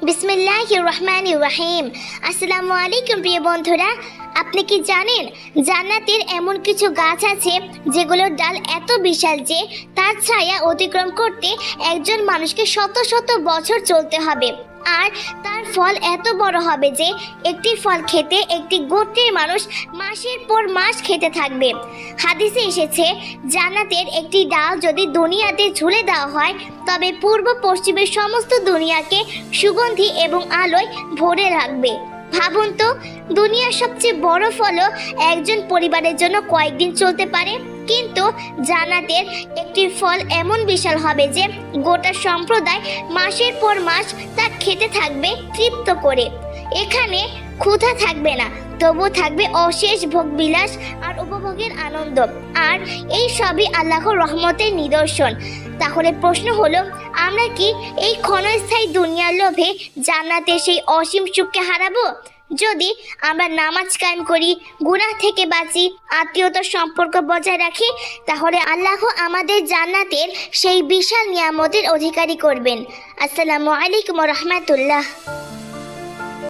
বিসমিল্লাহির রহমানির রহিম। আসসালামু আলাইকুম প্রিয় বন্ধুরা, আপনি কি জানেন জান্নাতের এমন কিছু গাছ আছে যেগুলোর ডাল এত বিশাল যে তার ছায়া অতিক্রম করতে একজন মানুষকে শত শত বছর চলতে হবে, আর তার ফল এত বড় হবে যে একটি ফল খেতে একটি গোত্রের মানুষ মাসের পর মাস খেতে থাকবে। হাদিসে এসেছে, জান্নাতের একটি ডাল যদি দুনিয়াতে ঝুলে দেওয়া হয় তবে পূর্ব পশ্চিমের সমস্ত দুনিয়াকে সুগন্ধি এবং আলোয় ভরে রাখবে। ভাবুন তো, দুনিয়ার সবচেয়ে বড় ফলও একজন পরিবারের জন্য কয়েকদিন চলতে পারে, কিন্তু জান্নাতের একটি ফল এমন বিশাল হবে যে গোটা সম্প্রদায় মাসের পর মাস তা খেতে থাকবে তৃপ্ত করে। এখানে ক্ষুধা থাকবে না, তবু থাকবে অশেষ ভোগবিলাস আর উপভোগের আনন্দ, আর এই সবই আল্লাহর রহমতের নিদর্শন। তাহলে প্রশ্ন হলো, আমরা কি এই ক্ষণস্থায়ী দুনিয়ার লোভে জান্নাতের সেই অসীম সুখকে হারাবো? যদি আমরা নামাজ কায়েম করি, গুনাহ থেকে বাঁচি, আত্মীয়তার সম্পর্ক বজায় রাখি, তাহলে আল্লাহ আমাদের জান্নাতের সেই বিশাল নিয়ামতের অধিকারী করবেন। আসসালামু আলাইকুম ওয়া রাহমাতুল্লাহ।